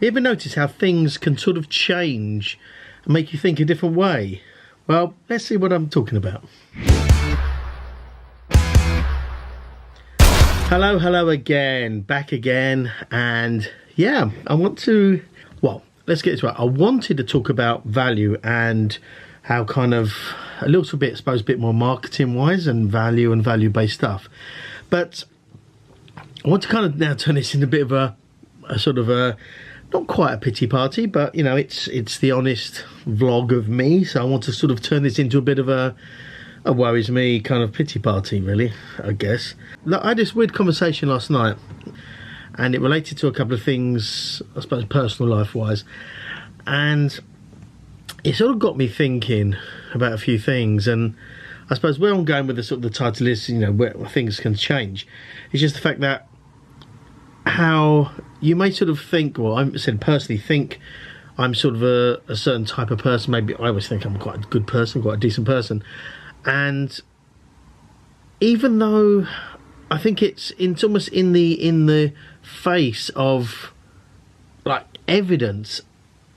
You ever notice how things can sort of change and make you think a different way? Well, let's see what I'm talking about. Hello again, back again, and yeah, let's get this right. I wanted to talk about value and how kind of a little bit, I suppose, a bit more marketing wise and value-based stuff. But I want to kind of now turn this into a bit of a sort of a, not quite a pity party, but you know, it's the honest vlog of me. So I want to sort of turn this into a bit of a worries me kind of pity party, really, I guess. Look, I had this weird conversation last night, and it related to a couple of things, I suppose, personal life wise, and it sort of got me thinking about a few things. And I suppose where I'm going with the sort of the title is, you know, where things can change. It's just the fact that how you may sort of think, well, I said personally think I'm sort of a certain type of person. Maybe I always think I'm quite a good person, quite a decent person. And even though I think it's almost in the face of like evidence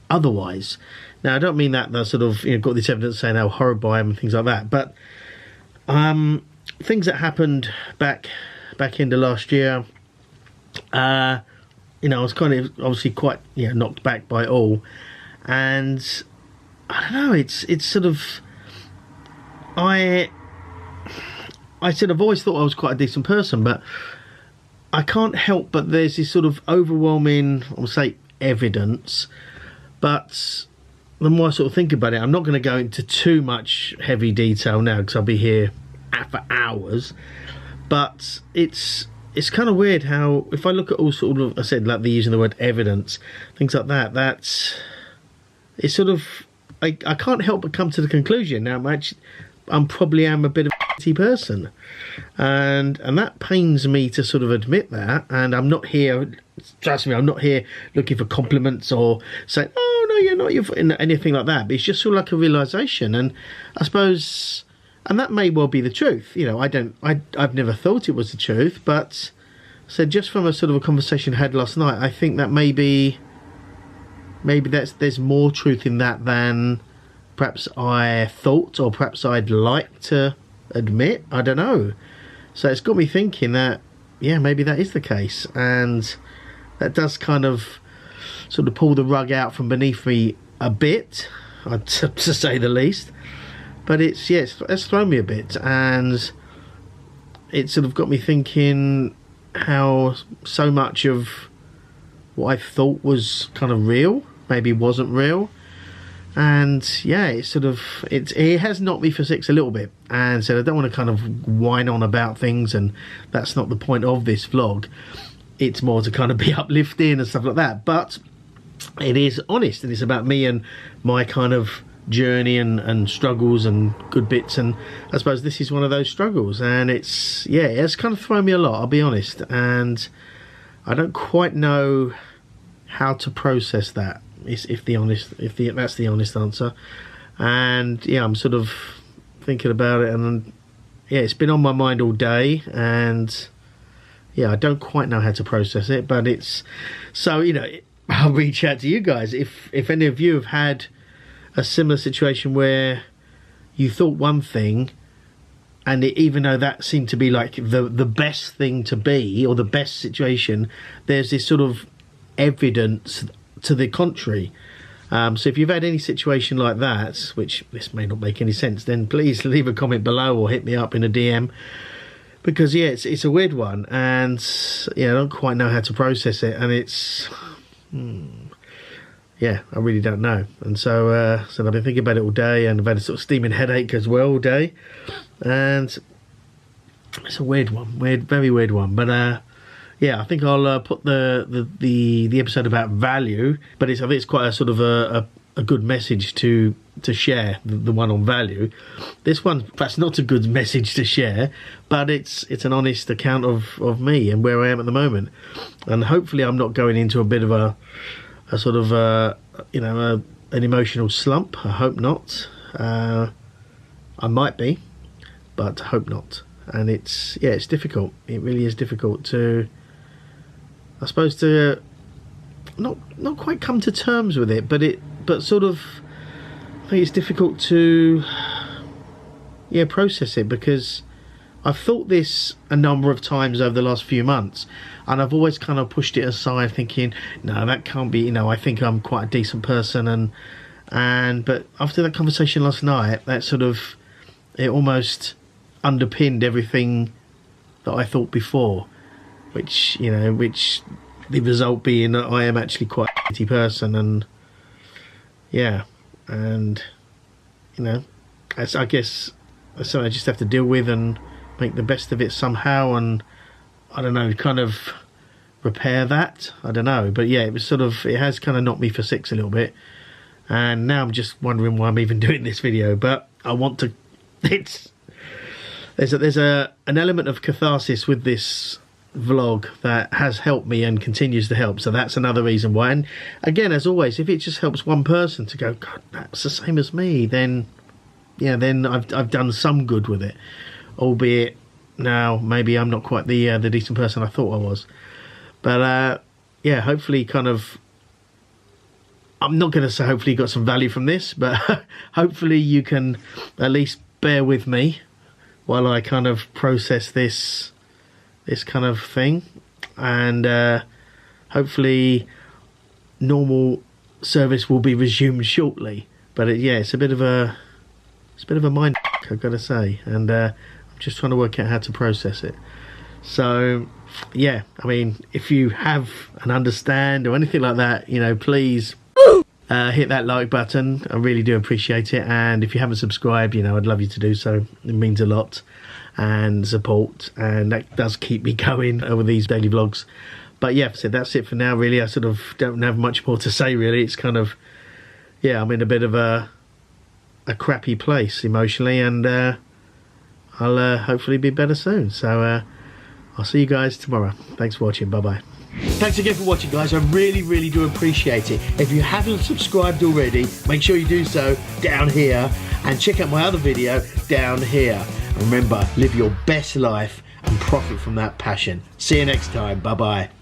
otherwise. Now I don't mean that they're sort of, you know, got this evidence saying how horrible I am and things like that, but things that happened back into last year, you know, I was kind of obviously quite, you know, knocked back by it all, and I don't know, it's sort of, I sort of always thought I was quite a decent person, but I can't help but there's this sort of overwhelming, I'll say, evidence. But the more I sort of think about it, I'm not going to go into too much heavy detail now because I'll be here for hours. But it's kind of weird how, if I look at all sort of, I said, like the using the word evidence, things like that, it's sort of, I can't help but come to the conclusion now I'm probably a bit of a shitty person, and that pains me to sort of admit that. And I'm not here, trust me, I'm not here looking for compliments or saying, oh no, you're not, anything like that. But it's just sort of like a realization, and I suppose, and that may well be the truth. You know, I've never thought it was the truth, but so just from a sort of a conversation I had last night, I think that maybe there's more truth in that than perhaps I thought, or perhaps I'd like to admit. I don't know. So it's got me thinking that, yeah, maybe that is the case, and that does kind of sort of pull the rug out from beneath me a bit, to say the least. But it's thrown me a bit, and it sort of got me thinking how so much of what I thought was kind of real maybe wasn't real. And yeah, it has knocked me for six a little bit, and so I don't want to kind of whine on about things, and that's not the point of this vlog. It's more to kind of be uplifting and stuff like that, but it is honest, and it's about me and my kind of journey and struggles and good bits, and I suppose this is one of those struggles, and it's kind of thrown me a lot, I'll be honest, and I don't quite know how to process that. That's the honest answer. And yeah, I'm sort of thinking about it, and yeah, it's been on my mind all day, and yeah, I don't quite know how to process it. But it's so, you know, I'll reach out to you guys if any of you have had a similar situation where you thought one thing, and even though that seemed to be like the best thing to be, or the best situation, there's this sort of evidence to the contrary. So if you've had any situation like that, which this may not make any sense, then please leave a comment below or hit me up in a DM, because yeah, it's a weird one, and yeah, I don't quite know how to process it, and it's yeah, I really don't know. And so I've been thinking about it all day, and I've had a sort of steaming headache as well all day, and it's a weird one, very weird one. But yeah, I think I'll put the episode about value, but I think it's quite a sort of a good message to share, the one on value. This one, perhaps not a good message to share, but it's an honest account of me and where I am at the moment. And hopefully I'm not going into a bit of a sort of an emotional slump. I hope not. I might be, but I hope not. And it's difficult. It really is difficult to, I suppose, to not quite come to terms with it, but sort of, I think it's difficult to process it, because I've thought this a number of times over the last few months, and I've always kind of pushed it aside, thinking, no, that can't be, I think I'm quite a decent person, but after that conversation last night, that sort of, it almost underpinned everything that I thought before, which the result being that I am actually quite a shitty person, and I guess that's something I just have to deal with and make the best of it somehow, and I don't know, kind of repair that. I don't know, but yeah, it has kind of knocked me for six a little bit, and now I'm just wondering why I'm even doing this video. But I want to. There's an element of catharsis with this vlog that has helped me and continues to help, so that's another reason why. And again, as always, if it just helps one person to go, God, that's the same as me, then I've done some good with it, albeit now maybe I'm not quite the decent person I thought I was. But hopefully, kind of, I'm not going to say hopefully you got some value from this, but hopefully you can at least bear with me while I kind of process this kind of thing, and hopefully normal service will be resumed shortly. But it's a bit of a mind f***, I've got to say, and I'm just trying to work out how to process it. So I mean, if you have an understand or anything like that, please hit that like button. I really do appreciate it. And if you haven't subscribed, I'd love you to do so. It means a lot, and support, and that does keep me going over these daily vlogs. But so that's it for now, really. I sort of don't have much more to say, really. It's kind of, I'm in a bit of a crappy place emotionally, and I'll hopefully be better soon. So I'll see you guys tomorrow. Thanks for watching. Bye bye. Thanks again for watching, guys. I really do appreciate it. If you haven't subscribed already, make sure you do so down here, and check out my other video down here. And remember, live your best life and profit from that passion. See you next time. Bye bye.